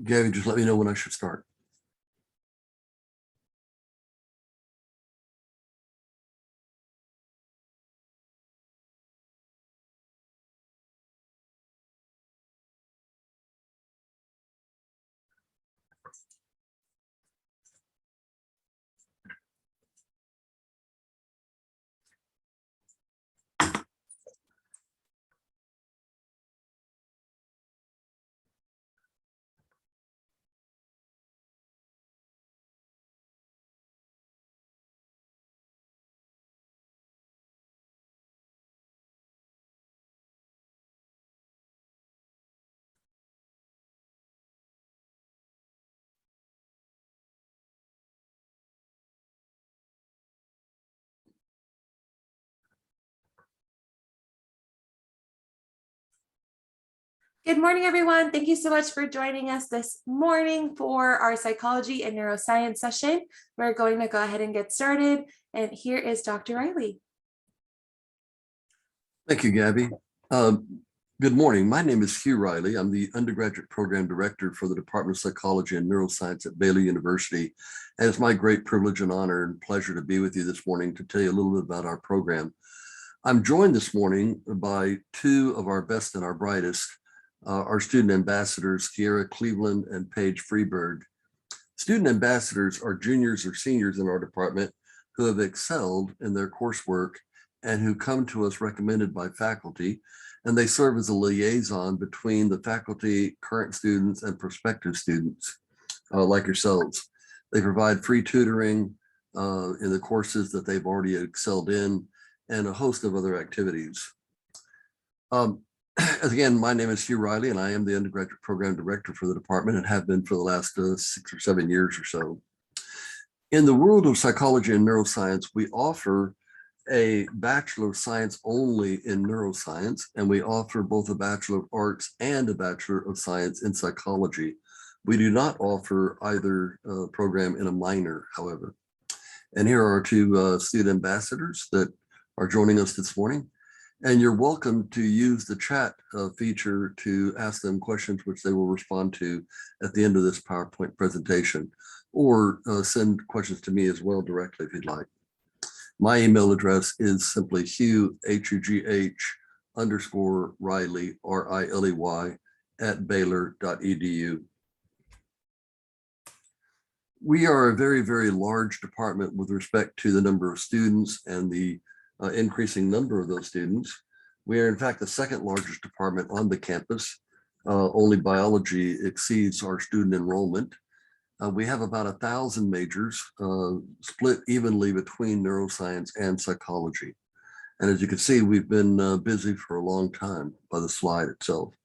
Gabby, just let me know when I should start. Good morning, everyone. Thank you so much for joining us this morning for our psychology and neuroscience session. We're going to go ahead and get started. And here is Dr. Riley. Thank you, Gabby. Good morning. My name is Hugh Riley. I'm the undergraduate program director for the Department of Psychology and Neuroscience at Baylor University. And it's my great privilege and honor and pleasure to be with you this morning to tell you a little bit about our program. I'm joined this morning by two of our best and our brightest, our student ambassadors, Kiera Cleveland and Paige Freeberg. Student ambassadors are juniors or seniors in our department who have excelled in their coursework and who come to us recommended by faculty, and they serve as a liaison between the faculty, current students, and prospective students like yourselves. They provide free tutoring in the courses that they've already excelled in and a host of other activities. Again, my name is Hugh Riley, and I am the undergraduate program director for the department and have been for the last 6 or 7 years or so. In the world of psychology and neuroscience, we offer a Bachelor of Science only in neuroscience, and we offer both a Bachelor of Arts and a Bachelor of Science in psychology. We do not offer either program in a minor, however. And here are our two student ambassadors that are joining us this morning. And you're welcome to use the chat feature to ask them questions, which they will respond to at the end of this PowerPoint presentation, or send questions to me as well directly if you'd like. My email address is simply Hugh, HUGH_Riley, RILEY, at Baylor.edu. We are a very, very large department with respect to the number of students and the increasing number of those students. We are in fact the second largest department on the campus. Only biology exceeds our student enrollment. We have about 1,000 majors split evenly between neuroscience and psychology. And as you can see, we've been busy for a long time by the slide itself.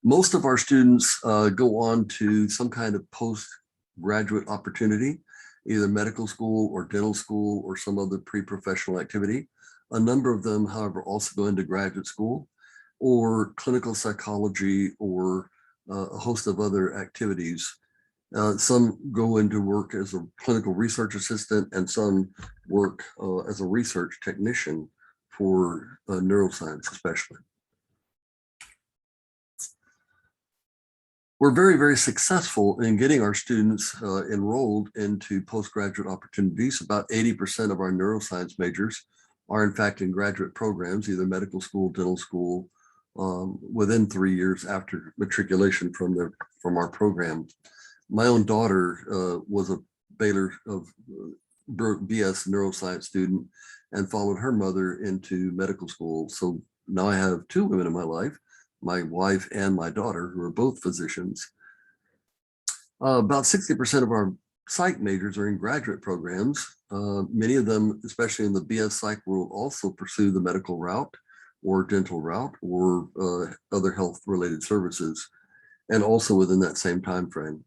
Most of our students go on to some kind of postgraduate opportunity, either medical school or dental school or some other pre-professional activity. A number of them, however, also go into graduate school or clinical psychology or a host of other activities. Some go into work as a clinical research assistant, and some work as a research technician for neuroscience especially. We're very, very successful in getting our students enrolled into postgraduate opportunities. About 80% of our neuroscience majors are in fact in graduate programs, either medical school, dental school, within 3 years after matriculation from our program. My own daughter was a Baylor BS neuroscience student and followed her mother into medical school. So now I have two women in my life, my wife and my daughter, who are both physicians. About 60% of our psych majors are in graduate programs. Many of them, especially in the BS psych world, also pursue the medical route or dental route or other health related services, and also within that same time frame.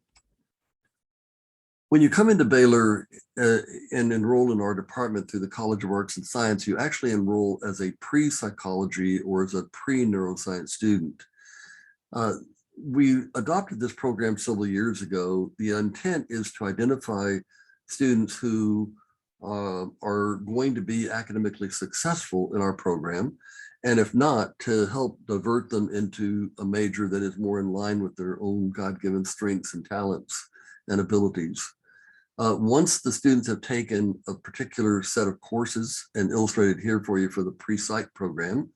When you come into Baylor and enroll in our department through the College of Arts and Science, you actually enroll as a pre-psychology or as a pre-neuroscience student. We adopted this program several years ago. The intent is to identify students who are going to be academically successful in our program, and if not, to help divert them into a major that is more in line with their own God-given strengths and talents and abilities. Once the students have taken a particular set of courses, and illustrated here for you for the pre-psych program,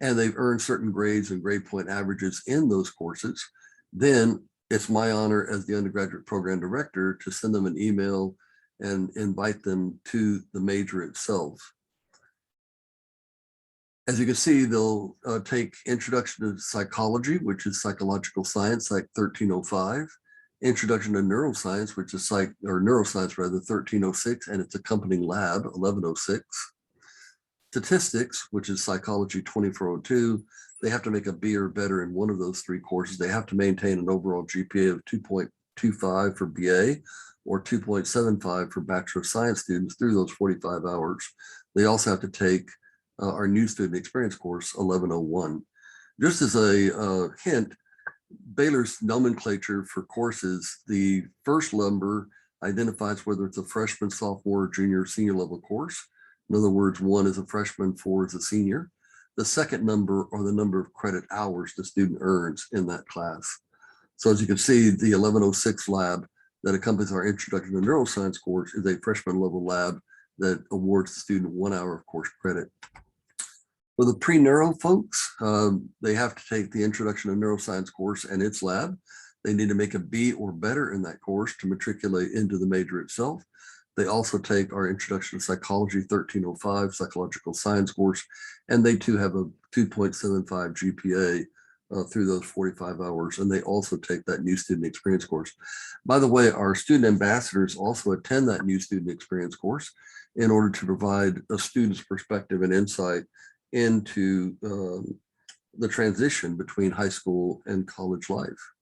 and they've earned certain grades and grade point averages in those courses, then it's my honor as the undergraduate program director to send them an email and invite them to the major itself. As you can see, they'll take Introduction to Psychology, which is Psychological Science, like 1305, Introduction to Neuroscience, which is Neuroscience rather, 1306, and its accompanying lab, 1106. Statistics, which is Psychology 2402, they have to make a B or better in one of those three courses. They have to maintain an overall GPA of 2.25 for BA or 2.75 for Bachelor of Science students through those 45 hours. They also have to take our new student experience course, 1101. Just as a hint, Baylor's nomenclature for courses, the first number identifies whether it's a freshman, sophomore, junior, senior level course. In other words, 1 is a freshman, 4 is a senior. The second number are the number of credit hours the student earns in that class. So as you can see, the 1106 lab that accompanies our Introduction to Neuroscience course is a freshman level lab that awards the student 1 hour of course credit. For the pre-neuro folks, they have to take the Introduction to Neuroscience course and its lab. They need to make a B or better in that course to matriculate into the major itself. They also take our Introduction to Psychology 1305 Psychological Science course, and they too have a 2.75 GPA through those 45 hours, and they also take that new student experience course. By the way, our student ambassadors also attend that new student experience course in order to provide a student's perspective and insight into the transition between high school and college life.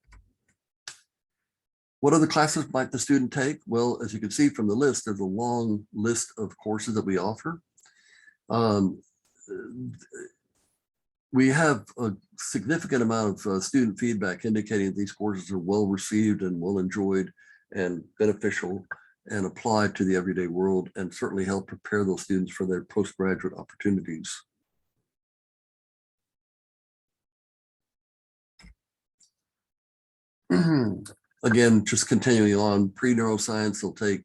What other classes might the student take? Well, as you can see from the list, there's a long list of courses that we offer. We have a significant amount of student feedback indicating these courses are well received and well enjoyed and beneficial and apply to the everyday world, and certainly help prepare those students for their postgraduate opportunities. Again, just continuing on, pre-neuroscience, they'll take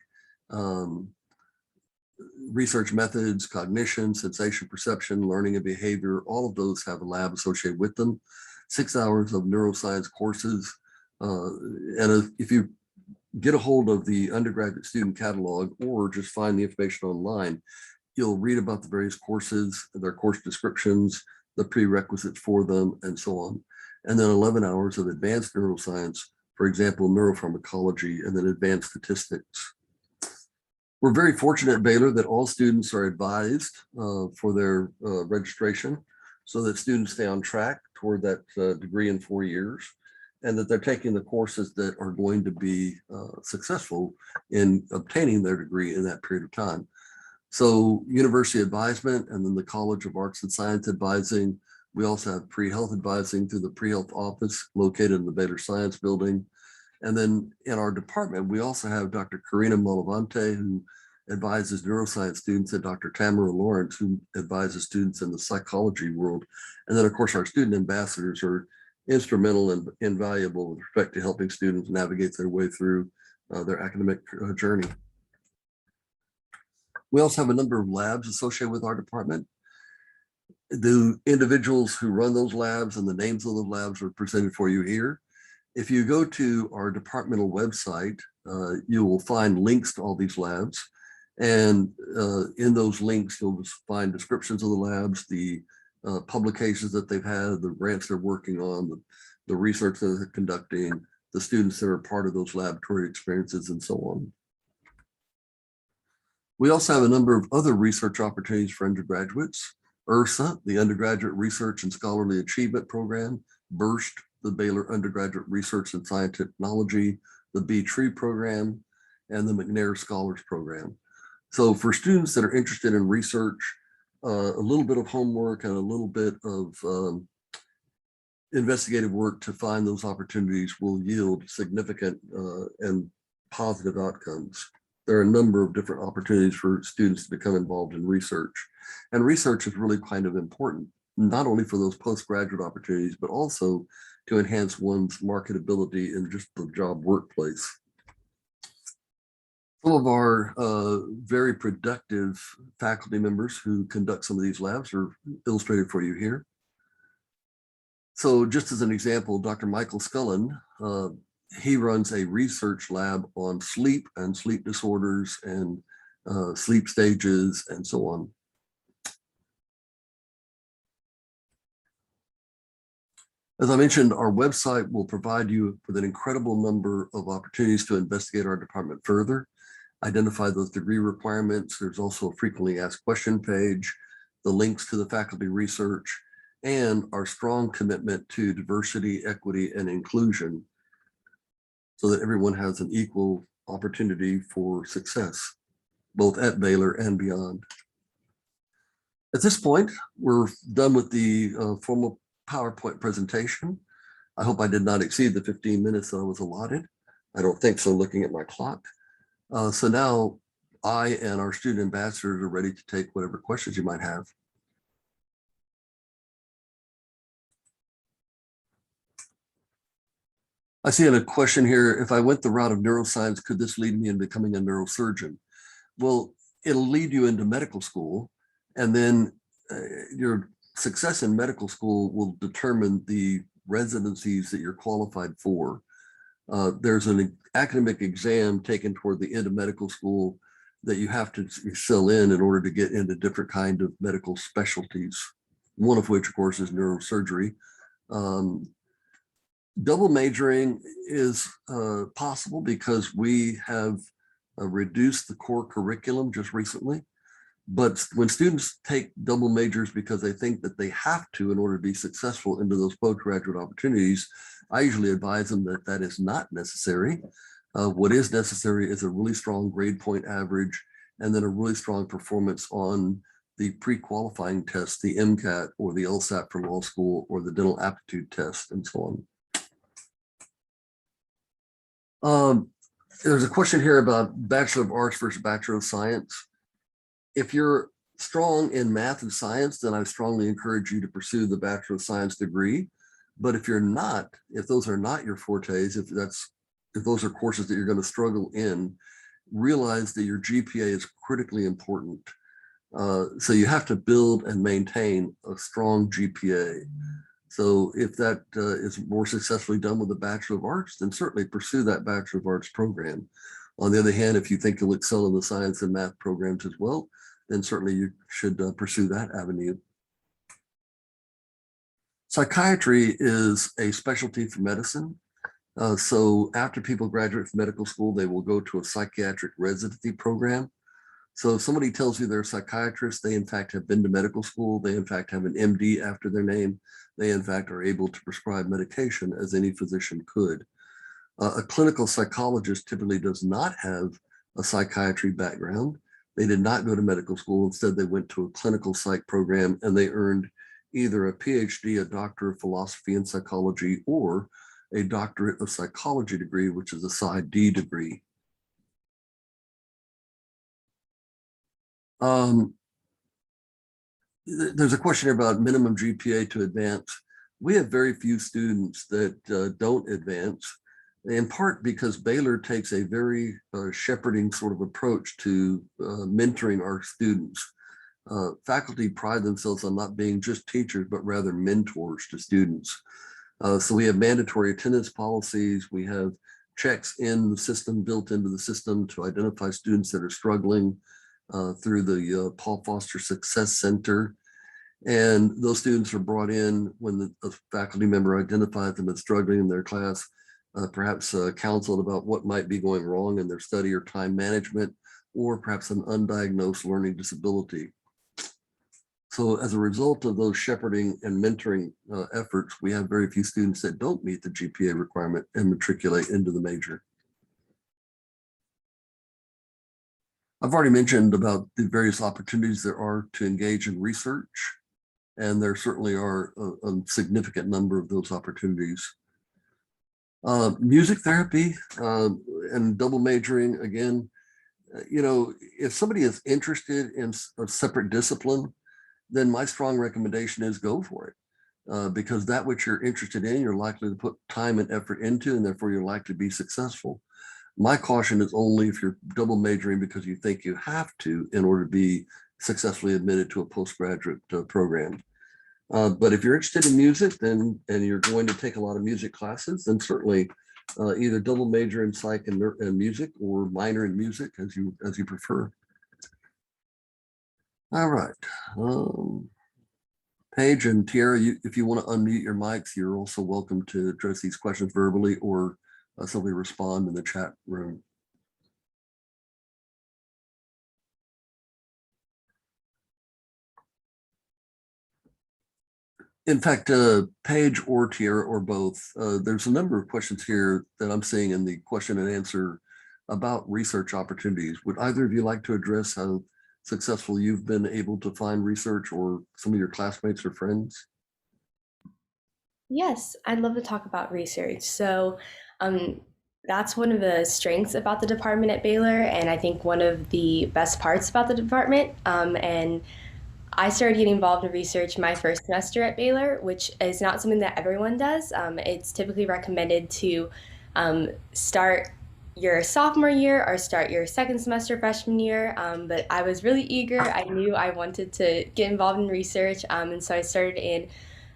research methods, cognition, sensation, perception, learning and behavior. All of those have a lab associated with them. 6 hours of neuroscience courses. And if you get a hold of the undergraduate student catalog or just find the information online, you'll read about the various courses, their course descriptions, the prerequisites for them, and so on. And then 11 hours of advanced neuroscience, for example, neuropharmacology, and then advanced statistics. We're very fortunate at Baylor that all students are advised for their registration so that students stay on track toward that degree in 4 years, and that they're taking the courses that are going to be successful in obtaining their degree in that period of time. So university advisement, and then the College of Arts and Science advising. We also have pre-health advising through the pre-health office located in the Baylor Science Building. And then in our department, we also have Dr. Karina Molavante, who advises neuroscience students, and Dr. Tamara Lawrence, who advises students in the psychology world. And then, of course, our student ambassadors are instrumental and invaluable with respect to helping students navigate their way through their academic journey. We also have a number of labs associated with our department. The individuals who run those labs and the names of the labs are presented for you here. If you go to our departmental website, you will find links to all these labs. And in those links, you'll find descriptions of the labs, the publications that they've had, the grants they're working on, the research that they're conducting, the students that are part of those laboratory experiences, and so on. We also have a number of other research opportunities for undergraduates. URSA, the Undergraduate Research and Scholarly Achievement Program, BURST, the Baylor Undergraduate Research and Science Technology, the B-Tree Program, and the McNair Scholars Program. So for students that are interested in research, a little bit of homework and a little bit of investigative work to find those opportunities will yield significant and positive outcomes. there are a number of different opportunities for students to become involved in research. And research is really kind of important, not only for those postgraduate opportunities, but also to enhance one's marketability in just the job workplace. Some of our very productive faculty members who conduct some of these labs are illustrated for you here. So just as an example, Dr. Michael Scullen, he runs a research lab on sleep and sleep disorders and sleep stages and so on. As I mentioned, our website will provide you with an incredible number of opportunities to investigate our department further, identify those degree requirements. There's also a frequently asked question page, the links to the faculty research, and our strong commitment to diversity, equity, and inclusion so that everyone has an equal opportunity for success, both at Baylor and beyond. At this point, we're done with the formal PowerPoint presentation. I hope I did not exceed the 15 minutes that I was allotted. I don't think so, looking at my clock. So now I and our student ambassadors are ready to take whatever questions you might have. I see a question here. If I went the route of neuroscience, could this lead me in becoming a neurosurgeon? Well, it'll lead you into medical school, and then your success in medical school will determine the residencies that you're qualified for. There's an academic exam taken toward the end of medical school that you have to excel in order to get into different kind of medical specialties, one of which, of course, is neurosurgery. Double majoring is possible because we have reduced the core curriculum just recently. But when students take double majors because they think that they have to in order to be successful into those postgraduate opportunities, I usually advise them that that is not necessary. What is necessary is a really strong grade point average and then a really strong performance on the pre-qualifying test, the MCAT or the LSAT for law school or the dental aptitude test and so on. There's a question here about Bachelor of Arts versus Bachelor of Science. If you're strong in math and science, then I strongly encourage you to pursue the Bachelor of Science degree. But if you're not, if those are not your fortes, if those are courses that you're going to struggle in, realize that your GPA is critically important. So you have to build and maintain a strong GPA. So if that is more successfully done with a Bachelor of Arts, then certainly pursue that Bachelor of Arts program. On the other hand, if you think you'll excel in the science and math programs as well, then certainly you should pursue that avenue. Psychiatry is a specialty for medicine. So after people graduate from medical school, they will go to a psychiatric residency program. So if somebody tells you they're a psychiatrist, they in fact have been to medical school, they in fact have an MD after their name, they in fact are able to prescribe medication as any physician could. A clinical psychologist typically does not have a psychiatry background. They did not go to medical school. Instead, they went to a clinical psych program and they earned either a PhD, a Doctor of Philosophy and Psychology, or a Doctorate of Psychology degree, which is a PsyD degree. There's a question here about minimum GPA to advance. We have very few students that don't advance, in part because Baylor takes a very shepherding sort of approach to mentoring our students. Faculty pride themselves on not being just teachers, but rather mentors to students. So we have mandatory attendance policies. We have checks in the system, built into the system to identify students that are struggling through the Paul Foster Success Center. And those students are brought in when a faculty member identifies them as struggling in their class, perhaps counseled about what might be going wrong in their study or time management, or perhaps an undiagnosed learning disability. So as a result of those shepherding and mentoring efforts, we have very few students that don't meet the GPA requirement and matriculate into the major. I've already mentioned about the various opportunities there are to engage in research, and there certainly are a significant number of those opportunities. Music therapy and double majoring, again, If somebody is interested in a separate discipline, then my strong recommendation is go for it. Because that which you're interested in, you're likely to put time and effort into, and therefore you're likely to be successful. My caution is only if you're double majoring because you think you have to in order to be successfully admitted to a postgraduate program. But if you're interested in music, then and you're going to take a lot of music classes, then certainly either double major in psych and music, or minor in music as you prefer. All right. Paige and Tiara, if you want to unmute your mics, you're also welcome to address these questions verbally or simply respond in the chat room. In fact, Paige or Tiara or both, there's a number of questions here that I'm seeing in the question and answer about research opportunities. Would either of you like to address how successful you've been able to find research, or some of your classmates or friends? Yes, I'd love to talk about research. Um, that's one of the strengths about the department at Baylor, and I think one of the best parts about the department. And I started getting involved in research my first semester at Baylor, which is not something that everyone does. It's typically recommended to start your sophomore year or start your second semester freshman year. But I was really eager. I knew I wanted to get involved in research, and so I started in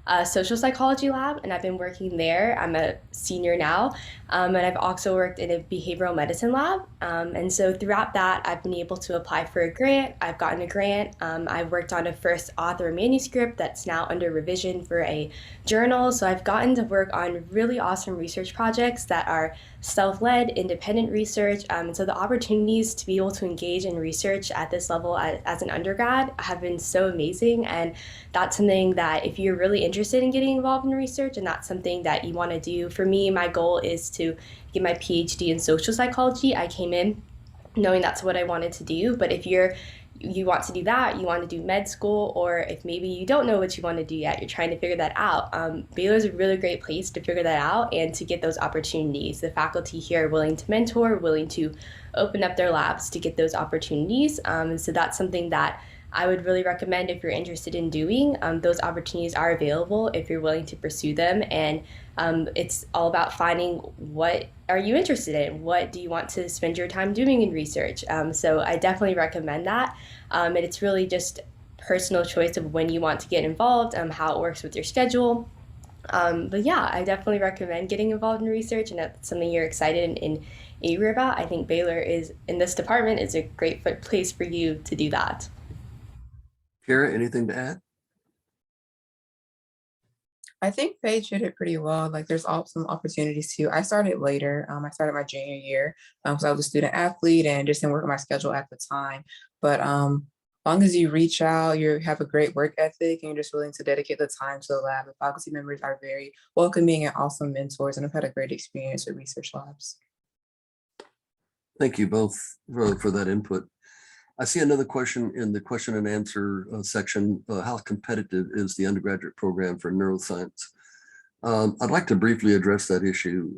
a social psychology lab, and I've been working there. I'm a senior now, and I've also worked in a behavioral medicine lab. And so throughout that, I've been able to apply for a grant. I've gotten a grant. I've worked on a first author manuscript that's now under revision for a journal. So I've gotten to work on really awesome research projects that are self-led, independent research. And so the opportunities to be able to engage in research at this level as an undergrad have been so amazing. And that's something that if you're really interested in getting involved in research and that's something that you want to do, for me, my goal is to get my PhD in social psychology. I came in knowing that's what I wanted to do, but if you want to do that, you want to do med school, or if maybe you don't know what you want to do yet, you're trying to figure that out, Baylor is a really great place to figure that out and to get those opportunities. The faculty here are willing to mentor, willing to open up their labs to get those opportunities. And so that's something that I would really recommend if you're interested in doing. Those opportunities are available if you're willing to pursue them. And it's all about finding what are you interested in? What do you want to spend your time doing in research? So I definitely recommend that. And it's really just personal choice of when you want to get involved, how it works with your schedule. But yeah, I definitely recommend getting involved in research, and that's something you're excited and eager about. I think Baylor is, in this department, is a great place for you to do that. Kara, anything to add? I think Paige hit it pretty well. Like there's some opportunities too. I started later. I started my junior year. So I was a student athlete and just didn't work on my schedule at the time. But long as you reach out, you have a great work ethic and you're just willing to dedicate the time to the lab. The faculty members are very welcoming and awesome mentors, and I've had a great experience with research labs. Thank you both for that input. I see another question in the question and answer section. How competitive is the undergraduate program for neuroscience? I'd like to briefly address that issue.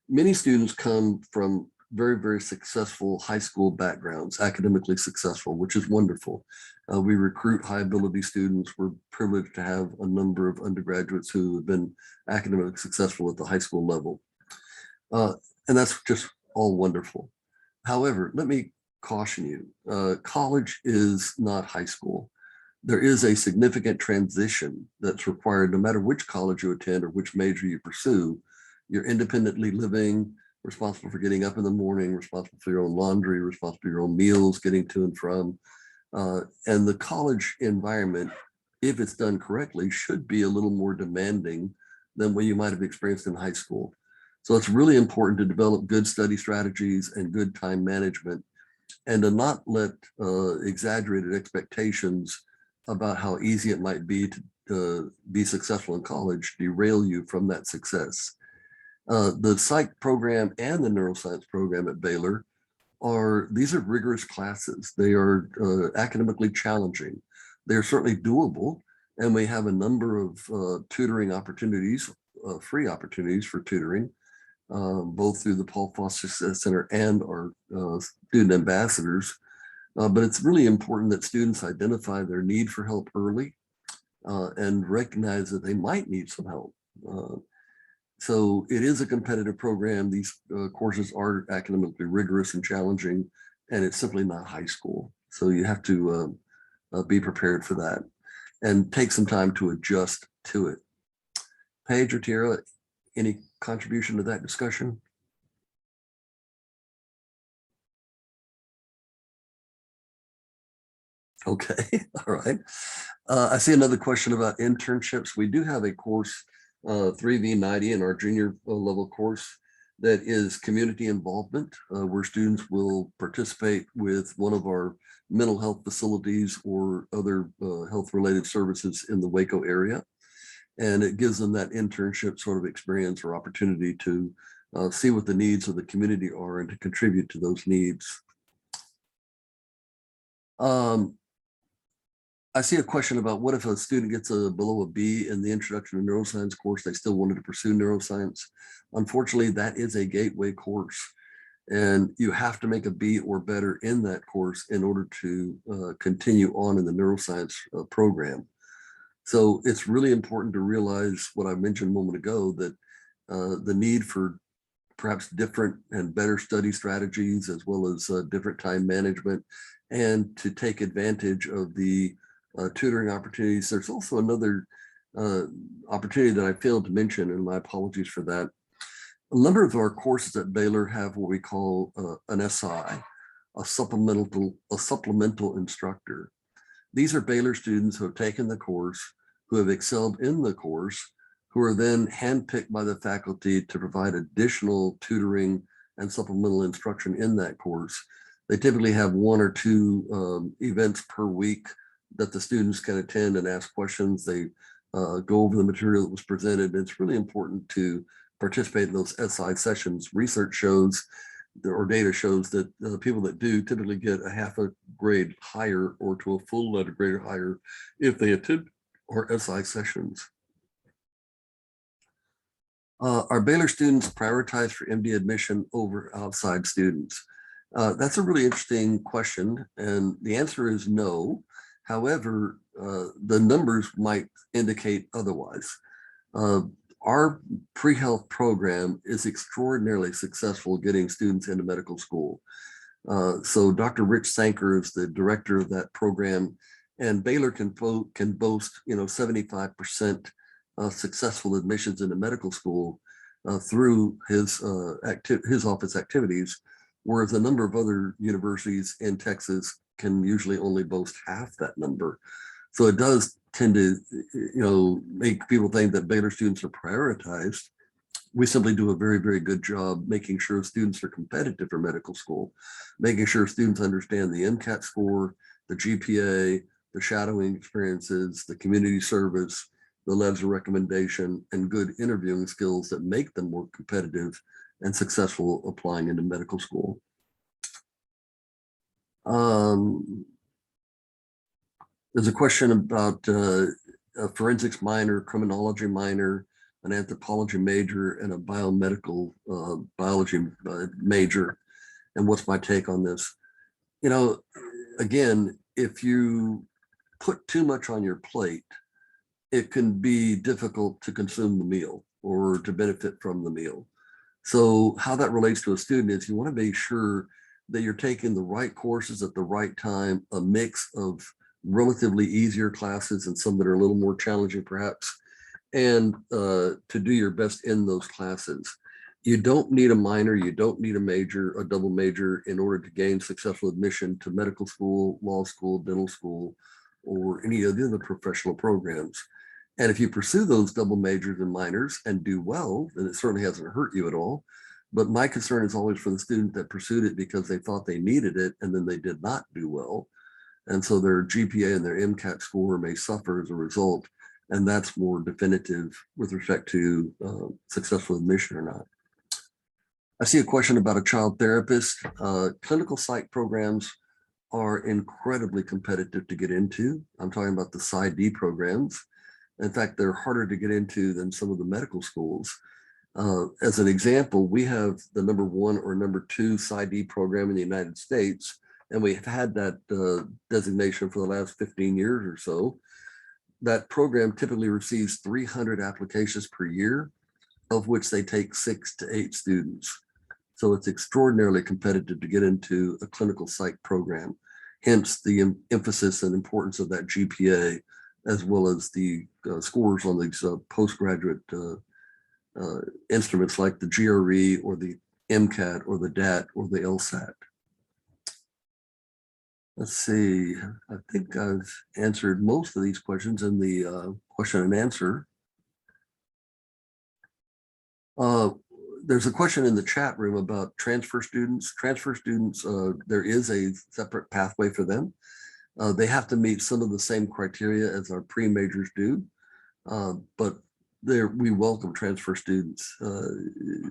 Many students come from very, very successful high school backgrounds, academically successful, which is wonderful. We recruit high ability students. We're privileged to have a number of undergraduates who have been academically successful at the high school level. And that's just all wonderful. However, let me caution you, college is not high school. There is a significant transition that's required no matter which college you attend or which major you pursue. You're independently living, responsible for getting up in the morning, responsible for your own laundry, responsible for your own meals, getting to and from. And the college environment, if it's done correctly, should be a little more demanding than what you might have experienced in high school. So it's really important to develop good study strategies and good time management, and to not let exaggerated expectations about how easy it might be to be successful in college derail you from that success. The psych program and the neuroscience program at Baylor these are rigorous classes. They are academically challenging. They're certainly doable, and we have a number of tutoring opportunities, free opportunities for tutoring. both through the Paul Foster Success Center and our student ambassadors. But it's really important that students identify their need for help early and recognize that they might need some help. So it is a competitive program. These courses are academically rigorous and challenging, and it's simply not high school. So you have to be prepared for that and take some time to adjust to it. Paige or Tierra, any contribution to that discussion? Okay, all right. I see another question about internships. We do have a course, 3V90 in our junior level course that is community involvement, where students will participate with one of our mental health facilities or other health related services in the Waco area. And it gives them that internship sort of experience or opportunity to see what the needs of the community are and to contribute to those needs. I see a question about what if a student gets below a B in the introduction to neuroscience course, they still wanted to pursue neuroscience. Unfortunately, that is a gateway course, and you have to make a B or better in that course in order to continue on in the neuroscience program. So it's really important to realize what I mentioned a moment ago, that the need for perhaps different and better study strategies, as well as different time management, and to take advantage of the tutoring opportunities. There's also another opportunity that I failed to mention, and my apologies for that. A number of our courses at Baylor have what we call an SI, a supplemental instructor. These are Baylor students who have taken the course, who have excelled in the course, who are then handpicked by the faculty to provide additional tutoring and supplemental instruction in that course. They typically have 1 or 2 events per week that the students can attend and ask questions. They go over the material that was presented. It's really important to participate in those SI sessions. Research shows, or data shows, that people that do typically get a half a grade higher or to a full letter grade higher if they attend our SI sessions. Are Baylor students prioritized for MD admission over outside students? That's a really interesting question, and the answer is no. However, the numbers might indicate otherwise. Our pre-health program is extraordinarily successful getting students into medical school. So Dr. Rich Sanker is the director of that program, and Baylor can boast 75% successful admissions into medical school through his office activities, whereas a number of other universities in Texas can usually only boast half that number. So it does tend to make people think that Baylor students are prioritized. We simply do a very, very good job making sure students are competitive for medical school, making sure students understand the MCAT score, the GPA, the shadowing experiences, the community service, the letters of recommendation, and good interviewing skills that make them more competitive and successful applying into medical school. There's a question about a forensics minor, criminology minor, an anthropology major, and a biomedical biology major. And what's my take on this? Again, if you put too much on your plate, it can be difficult to consume the meal or to benefit from the meal. So how that relates to a student is you want to make sure that you're taking the right courses at the right time, a mix of relatively easier classes and some that are a little more challenging perhaps, and to do your best in those classes. You don't need a minor, you don't need a major, a double major in order to gain successful admission to medical school, law school, dental school, or any of the other professional programs. And if you pursue those double majors and minors and do well, then it certainly hasn't hurt you at all. But my concern is always for the student that pursued it because they thought they needed it and then they did not do well. And so their GPA and their MCAT score may suffer as a result. And that's more definitive with respect to successful admission or not. I see a question about a child therapist. Clinical psych programs are incredibly competitive to get into. I'm talking about the PsyD programs. In fact, they're harder to get into than some of the medical schools. As an example, we have the #1 or #2 PsyD program in the United States, and we've had that designation for the last 15 years or so. That program typically receives 300 applications per year, of which they take 6 to 8 students. So it's extraordinarily competitive to get into a clinical psych program, hence the emphasis and importance of that GPA, as well as the scores on these postgraduate instruments like the GRE or the MCAT or the DAT or the LSAT. Let's see, I think I've answered most of these questions in the question and answer. There's a question in the chat room about transfer students. Transfer students, there is a separate pathway for them. They have to meet some of the same criteria as our pre-majors do, but we welcome transfer students.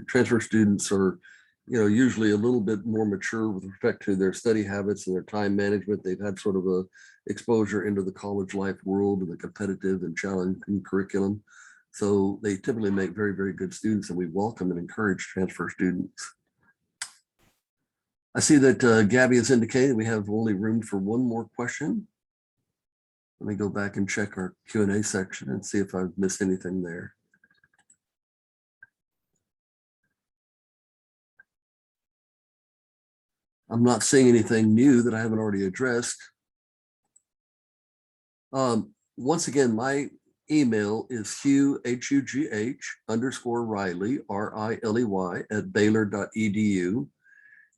Transfer students are, usually a little bit more mature with respect to their study habits and their time management. They've had sort of a exposure into the college life world and the competitive and challenging curriculum. So they typically make very, very good students, and we welcome and encourage transfer students. I see that Gabby has indicated we have only room for one more question. Let me go back and check our Q&A section and see if I've missed anything there. I'm not seeing anything new that I haven't already addressed. Once again, my email is Hugh, HUGH_Riley, RILEY @Baylor.edu.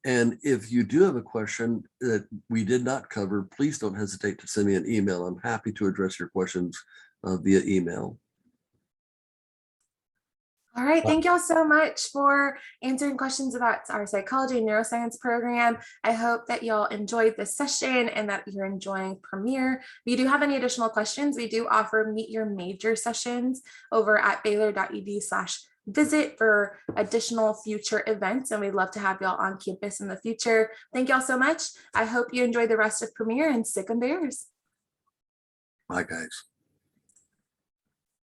And if you do have a question that we did not cover, please don't hesitate to send me an email. I'm happy to address your questions via email. All right, thank y'all so much for answering questions about our psychology and neuroscience program. I hope that y'all enjoyed this session and that you're enjoying Premier. If you do have any additional questions, we do offer Meet Your Major sessions over at baylor.edu/visit for additional future events, and we'd love to have y'all on campus in the future. Thank y'all so much. I hope you enjoy the rest of Premier, and stick 'em Bears. Bye, guys.